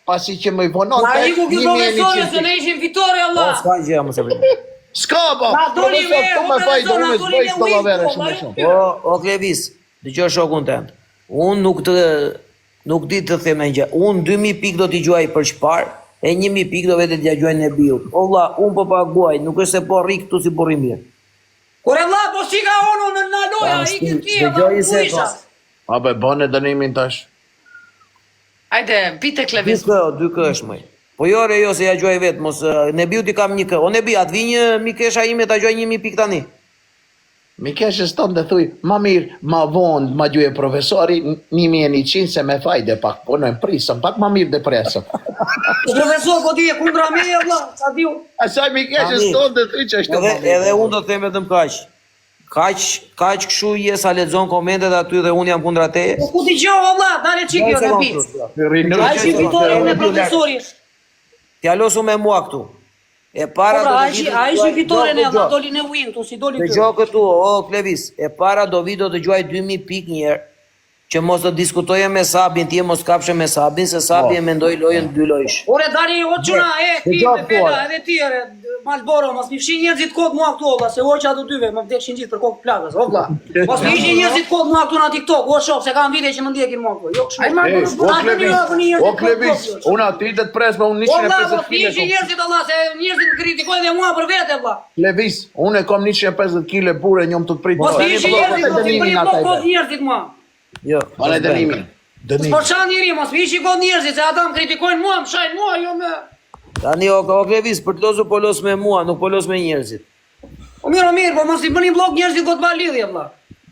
pasi që më i vonon. Na iku ky profesori se ne ishim fitore Allah. S'ka gjë më se vjen. S'ka ba. Na doli me me fajdo unë të bëj këto lavere shumë shumë. O Klevis, dëgjoj shokun tënd. Unë nuk di të them gjë. Unë 2000 pikë do t'i gjuaj për çfarë? E 1000 pikë do vetë t'ia gjuaj në biut. Olla, unë po paguaj, nuk është se po rri këtu si burri mirë. Kur e vlla po shika ono në loja, ikën ti. Dëgjoj se ka. A be bane dënimin tash. Hajde, pite Klevis. Dy kë është më. Po jo re jo se ja gjuaj vetë, mos në biut i kam 1 kë. O në bi, atë vi një mikesha ime ta gjuaj 1000 pikë tani. Mikeshës tonë dhe thuj, ma mirë, ma vonë, ma gjuje profesori, 1100 se me fajde pak, po në prisëm, pak ma mirë dhe presëm. Profesor, po ti e kundra me e vlla, sa diu. Asaj Mikeshës tonë dhe thuj që është të Edhe unë do të them vetëm kaq. Kaq kështu je sa lexon komentet aty dhe unë jam kundra teje. Po ku ti gjova vlla, dale çikjo në pit. Ai si fitore me profesorin. Fjalosu me mua këtu. E para do të ai si fitore ne vlla, doli në win këtu, si doli këtu. Dëgjoj këtu, o Klevis, e para do vi do të gjuaj 2000 pikë një herë. Që mos të diskutoje me Sabin, ti mos kapshe me Sabin, se Sabi e mendoj lojën 2 lojësh. Ore dali o çuna me pela edhe ti ore Malboro, mos mi fshin njerëzit kot mua këtu valla, se hoqa ato dyve, më vdekshin gjithë për kokë plagës, o vlla. Mos mi fshin njerëzit kot mua këtu në TikTok, o shoh se kanë vite që më ndjekin mua këtu. Jo kështu. O Klevis, unë aty të pres me unë 150 kg. Mos mi fshin njerëzit valla, se njerëzit më kritikojnë dhe mua për vete vlla. Klevis, unë kam 150 kg burë njom të prit. Mos mi fshin njerëzit mua. Jo. Bane dënimin. Po çan njëri, mos mi shikon njerëzit se ata më kritikojnë mua, më shajnë mua, jo me. Tani o Klevis, për të losu po los me mua, nuk po los me njerëzit. O mirë, po mos i bëni blok njerëzit do të va lidhje vlla.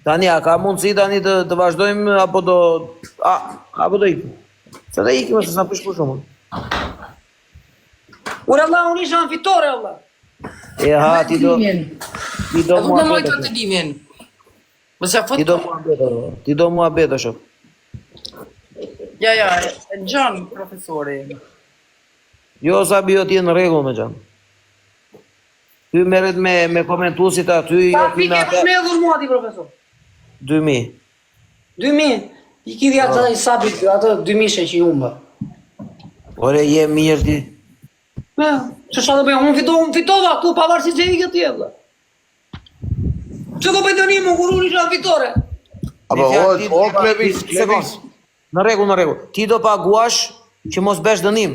Tani a ka mundësi tani të vazhdojmë apo do ikim? Se do ikim se sa pish për shkakun. Ora vlla, unë isha fitore vlla. E ha ti do Nuk më mojtë të limin. Ti do mua beta shok. Ja, John, profesori. Jo, Sabi, jo ti në rregull me Gjan. Ty merret me komentuesit aty, jo ti me atë. Me dhur mua ti profesor. 2000. 2000. I ki dhja të Sabi atë 2000 që i humba. Ore je mirë ti. Me, ç'është do bëj? Unë fitova këtu pavarësisht se ikë ti valla. Ço do bëj dënim kur unë isha fitore? Apo o Klevis. Në rregull. Ti do paguash që mos bësh dënim.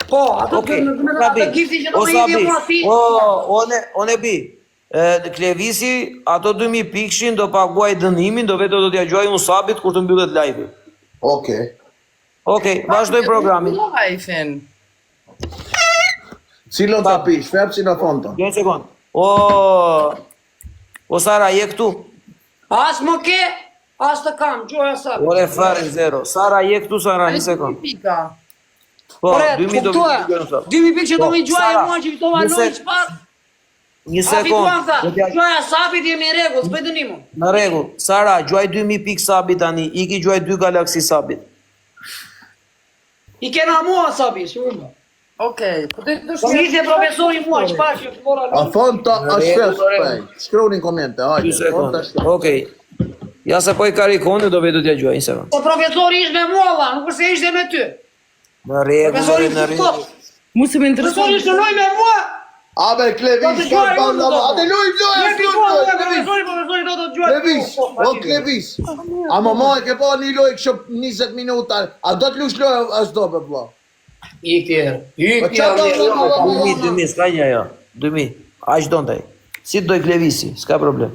Po, ato gifti që do me i mua ti. One bi, Klevisi, ato 2000 pikshin do paguaj dënimin, do vetë do t'ja gjuaj unë Sabit kur të mbyllet live-i. Okej, vazhdoj programin. Live-in. Cilon të pish, fepsi në fonton. Jo, sekund. O Sara, je këtu? As më ke, as të kam, gjoja Sabit. Ore fare, zero. Sara, je këtu, Sara, një sekund. Po, 2000 do vijë. 2000 pikë që do mi gjuaj e mua që fitova lojë çfarë? Një sekond. Gjuaja Sabit jemi në rregull, s'bëj dënimun. Në rregull. Sara, gjuaj 2000 pikë Sabit tani, iki gjuaj 2 Galaxy Sabit. I kena mua Sabit, shumë. Okej. Po ishte profesori mua, çfarë që fora lojë. A fonta është shpej. Shkruani komente, hajde. Okej. Ja se po i karikoni do vetë t'ja gjuaj, një sekond. Po profesori ishte me mua valla, nuk është se ishte me ty. Në rregull. Mu se më intereson. Profesori ishte lojë me mua. A be Klevis, atë lojë. Profesori do të gjuaj. Klevis, o Klevis. A mama e ke pa një lojë kështu 20 minuta. A do të lush lojë as do be vlla? Ikër. 2000, s'ka një ajo. 2000. Aq donte. Si doj Klevisi, s'ka problem.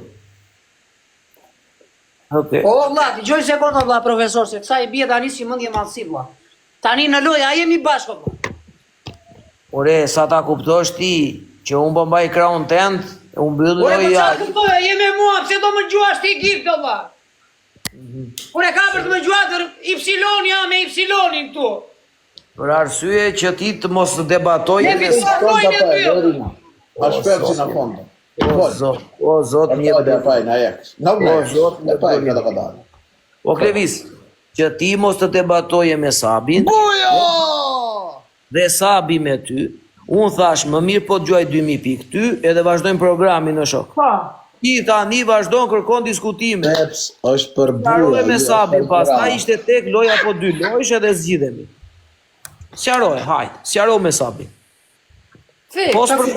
Okej. O vlla, dëgjoj sekondë vlla profesor, se kësaj bie tani si mendje madhsi vlla. Tani në lojë a jemi bashkë vlla. Ore, sa ta kuptosh ti që unë po mbaj kraun tend, unë mbyll loja. Ore, ja. po kuptoj, jemi mua, pse do më gjuash ti gift vlla? Ore, ka për të më gjuar Y ja me Y-in këtu. Për arsye që ti të mos debatoj me lojën e ty. A shpepsi në fond. O zot një të fajin Ajax. O zot një fajin në të dalë. O Klevis, që ti mos të debatoje me Sabin. Dhe Sabi me ty. Unë thash më mirë po të gjuaj 2000 pikë ty edhe vazhdojmë programin në shok. Ti tani vazhdon kërkon diskutime. Peps është për burë. Me Sabin, pastaj ishte tek loja po 2 lojsh edhe zgjidhemi. Sqaroje, hajde, sqaro me Sabi. Fik, Mos për...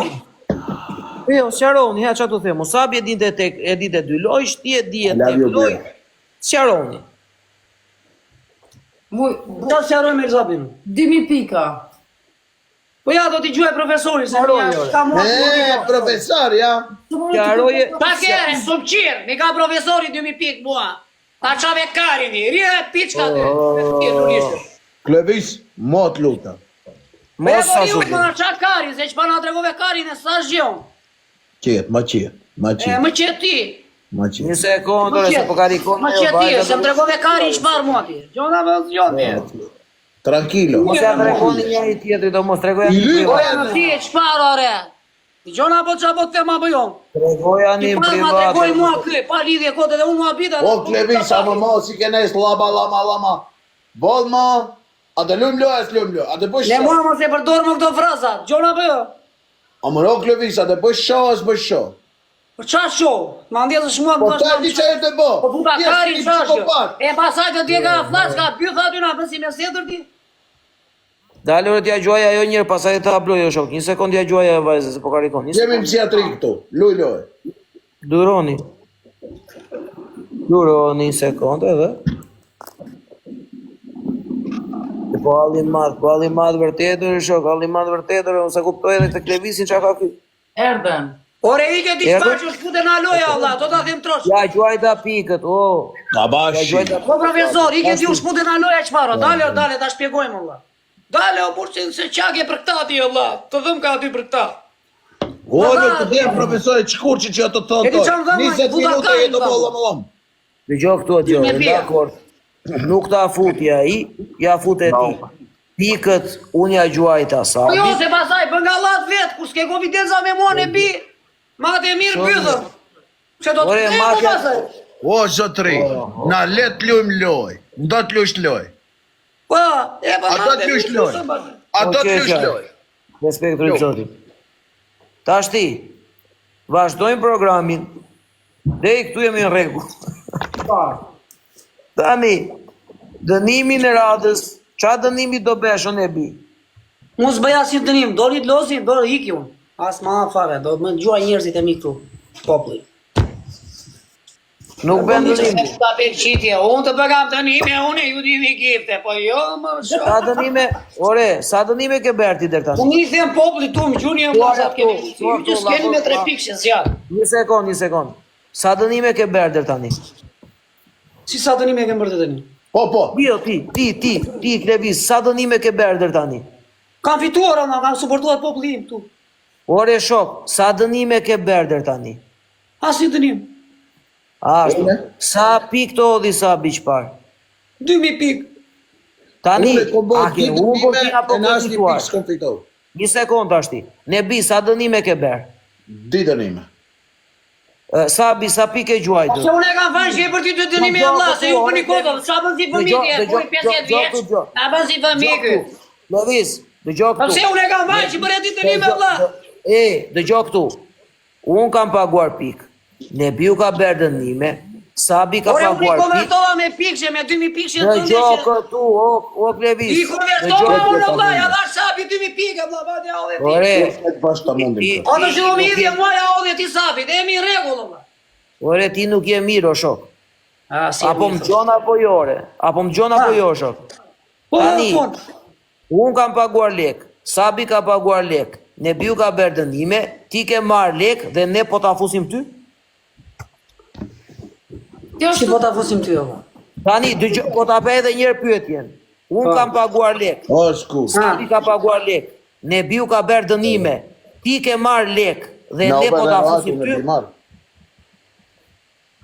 Jo, sqaroni, ha çfarë të them. Sabi e dinte dy lojsh, ti e di e dy lojsh. Sqaroni. Ta sqaroj me Zabin. 2000 pika. Po ja do t'i gjuaj profesorin se ka mua. Profesor, ja. Sqaroje. Ta kere, subqir, mi ka profesori 2000 pik mua. Ta qave karini, rje piçka ty. Klevis, mot luta. Mos sa ju shumë. më qa karin, se që pa na tregove karin e sa zgjon. Qet, ma qet. Më qet ti. Ma qet. Një sekondë, se po karikon. Më qet ti, se më tregove karin çfarë mua ti. Gjona më zgjon ti. Tranquilo. Mos ja tregoni njëri tjetrit, do mos tregoja një Ili, privat. Oja në ti e çfarë ore. Gjona po qa po të tema po jon. Tregoja një Ti pas ma privat. tregoj mua kë, pa lidhje kote dhe unë mua bita. O Klevis, a më mos i kenes lama. Volma, a të lumë lo, a të lumë lo. A të bësh Le show. mua mos e përdor më këto frazat. Gjona po jo. A më ro Klevis, a të bësh show, a të bësh show. Po qa show? Ma ndje se shmua Po më ta di që e të bo. Po puta Ti je karin si çfarë? psikopat. E pasaj të dje ka flaska, pyetha aty na pësi me sedër ti. Dalë ore t'ja gjuaja ajo njërë, pasaj të abloj o shok. Një sekund t'ja gjuaja e vajzë, se po karikon. Jemi në psiatri këtu. Luj. Duroni. Duroni, një sekund edhe. Po halli madh vërtetër, shok, halli madh vërtetër, unë se kuptoj edhe këtë Klevisin që ka ky. Erdhen. Ore ike ti çfarë që shpute na loja valla, do ta them trosh. Ja gjojta pikët, o. Ka Ja bashi. gjojta Po profesor, ike ti u shpute na loja çfarë? Dale ta shpjegojmë valla. Dale o burçin se çake për këta ti valla. Të dhëm ka aty për këta. O, nuk të dhe profesori Çkurçi që ato E di çam thonë. dhëmë, 20 buta minuta karin, jetë valla. bollam. Dëgjoj këtu atë, Me pia. dakor. Nuk ta futi ai, ja futet ti. Pikët unë ja gjuajta Po Sabi. jo se pasaj bën gallat vet, kur s'ke konfidenca me mua ne bi. Ma të mirë pyetëm. Se do të Ore, them ma po ke- pasaj. O, zotri, na let lujmë loj. Do të lush loj. Po, e po. A do të lush loj? A do të lush loj? Respekt për Zotin. Tash ti, vazhdojmë programin. Deri këtu jemi në rregull. Tani, dënimin e radhës, qa dënimi do besh unë e bi? Unë s'bëja si dënim, do lit lozi, do iki unë. As ma fare, do më gjuaj njerëzit e mi këtu, populli. Nuk bën dënim. Ta përqitje, unë të bëgam dënime, unë e ju dini gifte, po jo më shumë. Sa dënime, ore, sa dënime ke berti deri Po tani? një them populli tu, më gjuni e më pasat keni. Ju që s'keni me 3 pikë që zjarë. Një sekond. Sa dënime ke berti deri tani? Si sa dënime ke bërë të dënim? Po. Jo, ti, Klevis, sa dënime ke berti deri tani? Kam fituar, ama kam suportuar populli im tu. Ore shok, sa dënime ke berti deri tani? As një dënim. Ashtu. Sa pikë të odhi sa biçpar? 2000 pikë. Tani, Unë e kom a bërë ke ditë unë po time, t'ina po e në asë një fituar? pikë s'kom fitohë. Një sekund tash ti. Ne bi, sa dënime ke berë? Ditën ime. Sabi, sa pikë e gjuajtë? Se unë e kam fanë që e për ty të dënimi e vla, se ju për një kodë, sa bën si fëmijë, e për 50 vjeç, a bën si fëmijë kë. Lovis, dëgjoj Po këtu. se unë e kam fanë që për e ty dënimi e vla. Dëgjoj këtu. Unë kam paguar pikë. Ne biu ka berë dënime. Sabi ka Ore, unë i paguar pikë. konvertova me pikëshe, me 2000 pikëshe të Dëgjoj ndeshje. këtu, o Klevis. I konvertova unë vla, ja dhash sapi 2000 pikë, vla, ba ja odhe pikë. Ore, E bashkë ta mundim. O të që më idhje, mua ja odhe ti sapi, dhe jemi në regullë, vla. ore ti nuk je mirë o shok. A, si Apo më gjon apo jore. Apo më gjon apo jo shok. Po, Tani, po. unë kam paguar lek, Sabi ka paguar lek, ne biu ka berë dënime, ti ke marrë lek dhe ne po ta fusim ty? Si po ta fusim ty, vla. Tani, dëgjoj, po ta bëj edhe njërë pyetjen. Unë kam paguar lek, O, s'ku. Sabi ka paguar lek, ne biu ka berë dënime, ti ke marrë lek dhe Na ne po ta opera fusim në ty? primar.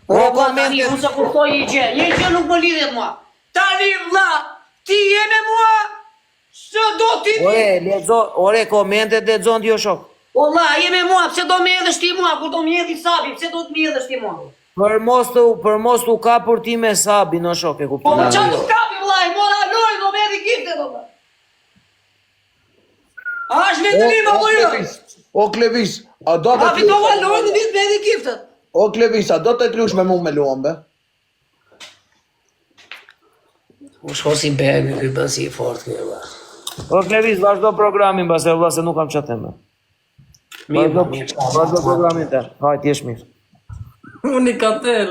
Ore, O, vla, komente- tani, unë se kuptoj një gjë nuk më lidhet mua. Tani, vla, ti je me mua, së do ti ti. Ore, komente dhe zonë t'jo shok. O, vla, je me mua, pse do me edhësh ti mua, kur do me edhi sapi, pse do të me edhësh ti mua. Për mos t'u kapur ti me Sabi, në shok, e Po, kuptoj. më qa të kapi, vla, i mora loj, do me edhi gifte, do, vla. A është me dënim, apo jo? O Klevis, a do të A fitova loj në ditë me edhi giftet. O Klevis, a do të lush me mu me luam, be? U shko si begi, këj bën si i fort, këj, vla. O Klevis, vazhdo programin, base vëlla se nuk kam çfarë them. Vazhdo programin të. Hajt, jesh mirë. Unikatel.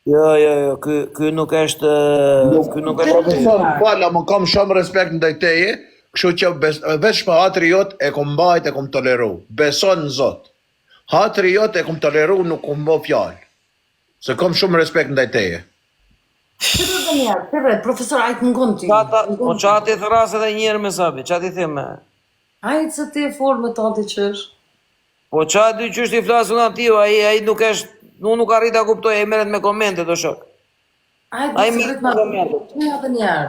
Jo, ky nuk është... Ky nuk është... Profesor, fala, më kam shumë respekt ndaj teje, kështu që veç për hatri jot e kom mbajt, e kom toleru. Beson në Zot. Hatri jot e kom toleru, nuk kom bë fjalë. Se kam shumë respekt ndaj teje. Çfarë do njerë? Përret, profesor, ajtë më ngonë ty. Po qati thras edhe njerë me sabi, qati thime. Ajtë se ti e folë me tanti qësh. Po qati qështë i flasun atiu, ai nuk është... Unë nuk arrit ta kuptoj, ai merret me komente do shok. Ajtë Ai se merret rrit me ma komente. Qëja dhe njerë.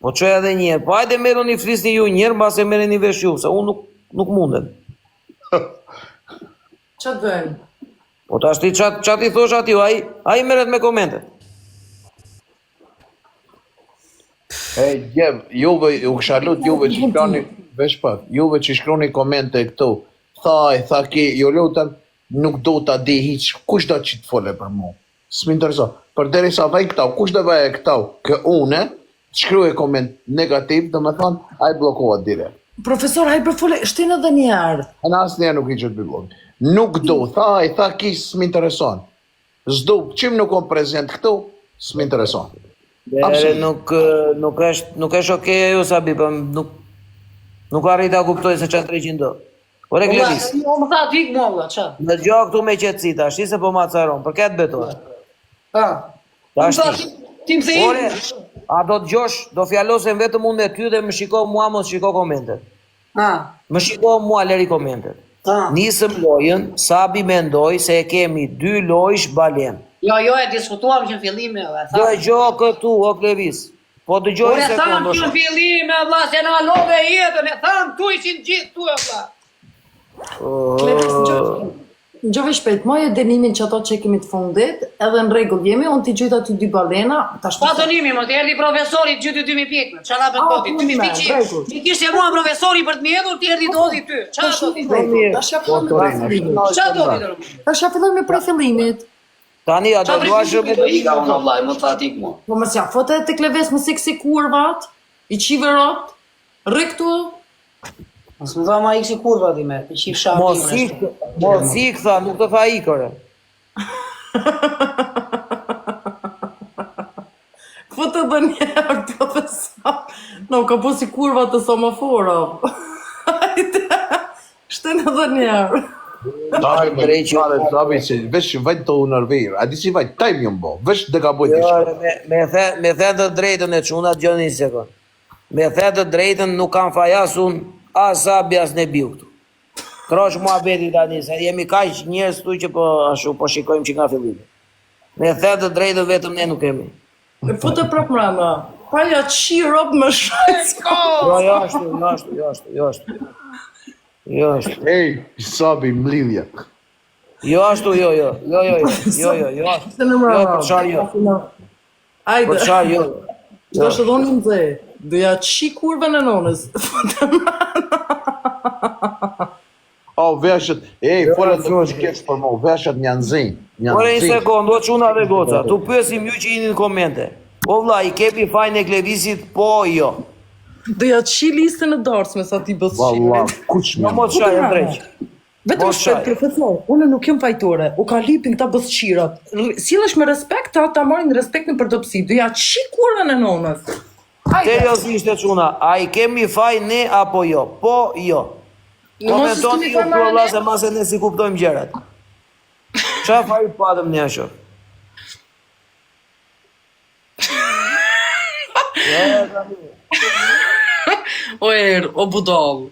Po çoja edhe një herë. Po hajde merrni flisni ju një herë, mbase merreni vesh ju, se unë nuk mundem. Qa bëjmë? Po tash ti çat i thosh atiu, ai merret me komente. Gjem, juve, u kisha lut juve që shkroni, vesh pak, juve që shkroni komente këtu, tha ki, ju lutem, nuk do ta di hiç, kush do që të fole për mu? S'më intereso, për deri sa vaj këtau, kush do vaj këtau, kë une, shkruje koment negativ, do me thonë, a i blokohet direkt. Profesor, hajë për fole, shtinë edhe njerë. Në asë njerë nuk i që të blokit. Nuk do, tha ki s'më intereson. Zdo, qim nuk kom prezent këtu, s'më intereson. Dere nuk është okej ju sabi, po nuk arrit ta kuptoj se çfarë 300 do. Ore Klevis. Më tha dik mua valla, ça? Në gjak këtu me qetësi tash, se po ma caron, për këtë betohet. Ha. Tash Ti më the Ore, a do të gjosh, do fjalosen vetëm unë me ty dhe më shiko mua, mos shiko komentet. Ha. Më shiko mua, leri komentet. Ha. Nisëm lojën, Sabi mendoj se e kemi 2 lojsh balen. Jo, e diskutuam që në fillim e Do e gjoh këtu, o Klevis. Po dëgjoj Ore, se thamë që në fillim e vlla, se na love jetën, e thamë, tu ishin gjithë tu e vlla. Gjove shpejt, moj e denimin që ato që kemi të fundit, edhe në regull jemi, unë t'i gjyta ty 2 balena, tash Pa dënimi, më të erdi profesori të gjytë 2000 pikë, qa na për koti, 2000 pikë që mi kishte mua profesori për të mjedhur, ti erdi të hodhi ty, qa do ti? Tash ja filloj me Tash ja filloj me prej fillimit. Tani, a do duash me i ka unë vllaj, më tha tik mua. Po mësja, fote të Kleves më si kurvat, i qive rot, riktu, Mos më dha ma i kësi kurva di me, i qif shamë Mos i këtha, nuk të tha i kërë. fote dhe njerë, profesor, no, ka po si kurva të somaforov. Hajde, shtene dhe njerë. Taj me qare të sabi se vesh vajt të unërvir, a di si vajt, taj mjën bo, vesh dhe ka bojt ishka. Me the të drejtën e quna, gjoni një sekund. Me the të drejtën nuk kam fajas unë, as Sabi as Nebiu këtu. Krosh mua beti tani, se jemi kaq njerëz këtu që po shikojmë që nga fillimi. Me the të drejtën vetëm ne nuk kemi. Fote prap mrama, pa ja qi rob më shajt. Jo ashtu. Ej, sabi mlidhja. Jo ashtu, jo. Për çfarë jo? Ajde. Për çfarë jo? Do të dhoni më dhe, do ja qi kurvën e nonës. Veshët, folet të që kesh për mo, veshët një nëzin. Ore një sekund, do quna dhe goca, tu pësim ju që jini në komente. O vlla, i kepi fajn e Klevisit, po jo. Do ja qi listën e darës me sa ti bësë Valla, kuç Jo me. mo të shaj, e drejq. Vetëm shpejt, profesor, unë nuk jem fajtore, u ka lipin këta bësqirat. Sillesh me respekt, ta marrin respektin për dobësi. Do ja qi kurvën e nonës. Seriozisht e quna, a i kemi faj ne apo jo? Po jo. Komentoni ju kjo vlla se mase ne si kuptojmë gjërat. Qa faj patëm një ashtë? O erë, o budal.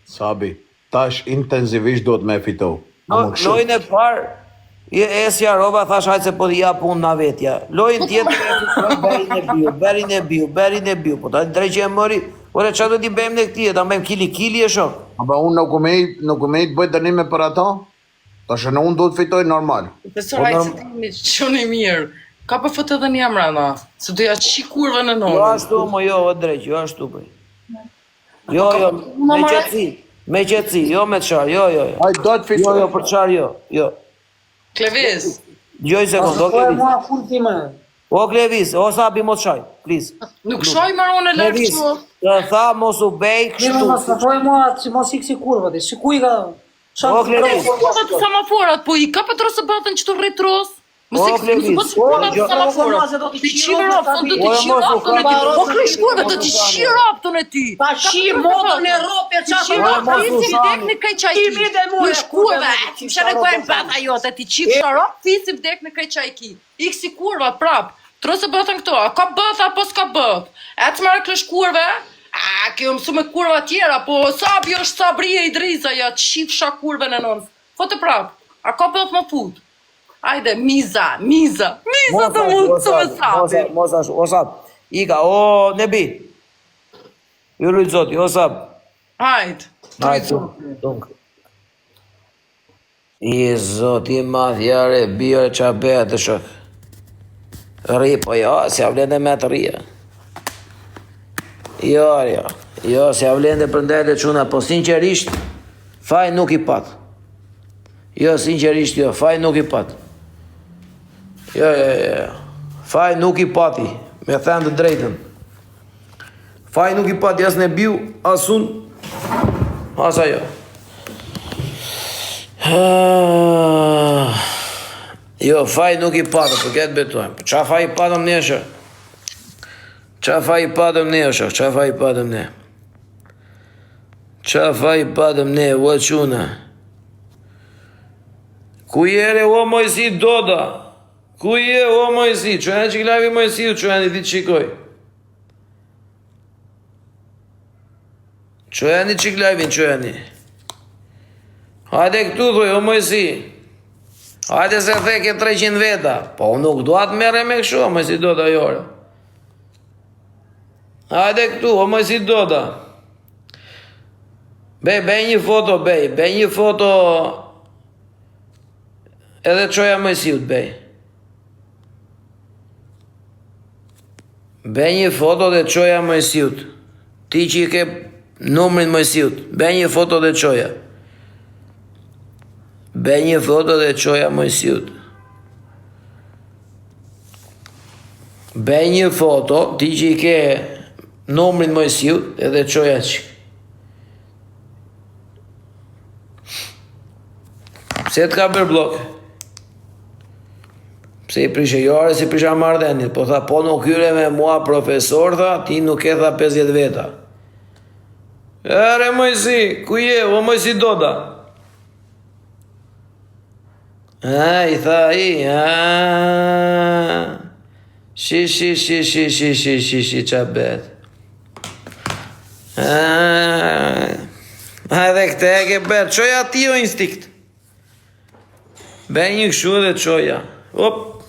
Sabi, tash intensivisht do të me fitu. Lojnë e parë, esja roba, thash hajtë se po ja punë na vetja. Lojnë tjetë, berin e biu, po ta drejtë që e mëri, ore qa do t'i bëjmë në këtije, ta bëjmë kili e shok. Aba unë nuk me i të bëjt dënime për ata, tash në unë do të fitoj normal. Profesor, ajtë se ti me qënë i mirë. Ka për fëtë edhe një amrana, se do ja qi kurvën e Jo nonës. ashtu, mo jo, o drejtë, jo ashtu bëj. Jo, me qëtësi, jo me të qarë, jo. Aj, do të fitoj. Jo, për qarë, jo. Klevis, Gjoj sekund, do Po e Klevis. mua full ti me. O Klevis, o Sabi mos shaj, please. Nuk shoj marone lart Klevis, çmo. të tha mos u bej Kështu mos kështu. të poj mua që mos ik si kurva ti. Shikuj ka. O Klevis, Kurva të semaforat, po i ka Petrosë batën që të rretros. O, Klevis, kurva të jo, semaforat. do t'i Ti qiro, qiro, do do t'i të qiro, qiro mos u aftën e ti. ka- Po krish kurva do të qiro aftën e ti. Ta shi modën e ropë Ti çfarë. qiro mos u fisim shani. dek në kaj qaj Ti ki. mi dhe mua, Krish kurva, ti që në sharo kojnë bata. bata jote, ti qip sharo, fisim dek në kaj qaj ki. Ik si kurva, prap. Trose bëtën këto, a ka bët apo s'ka bët? E të marrë kësh kurve, a kjo mësu me kurva tjera, po Sabi është Sabria Idriza, ja qifsha kurve në nënës. Fote prap, a ka bët më fut? Ajde, miza të mund të me Sabi. o Sab, Ika, o Nebi. Ju lujtë zoti, o Sab. Hajde, trujcu. Dunk. I zoti madhjare, bjore qa beja të shok. Ri, po jo, se avlende me të rria. Jo, se avlende për ndajle quna, po sinqerisht, faj nuk i pat. Jo, sinqerisht, jo, faj nuk i pat. Jo, faj nuk i pati, me thënë të drejtën. Faj nuk i pati as në biu, as unë, as ajo. Jo, faj nuk i patëm, për këtë betojmë. Qa faj i patëm ne shë? Qa faj i patëm ne shë? Qa faj i patëm ne? Qa faj i patëm ne, o quna? Ku jere o Mojsi Doda? Ku je o Mojsi? Që e në që klavi Mojsi, që e në ditë qikoj? Që e në që klavin, që e në? Hajde këtu thuj, o Mojsi. Hajde se theke 300 veta. Po nuk duat mere me këshu, o Mojsi Doda jore. Hajde këtu, o Mojsi Doda. Bej një foto, bej një foto. Edhe qoja Mojsiut, bej. Bej një foto dhe qoja Mojsiut. Ti që i ke numrin Mojsiut. Bej një foto dhe qoja. Bej një foto dhe qoja Mojsiut. Bej një foto, ti që i ke numrin Mojsiut, edhe qoja që. Pse të ka bërë blok? Pse i prishe jore si prisha Mardenit, po tha po nuk hyre me mua profesor, tha, ti nuk e tha 50 veta. Ere Mojsi, ku je, o Mojsi Doda? I tha i, shi, qa bet. Edhe këte e ke bet, qoja ti o instinkt. Be një këshu edhe qoja. Op,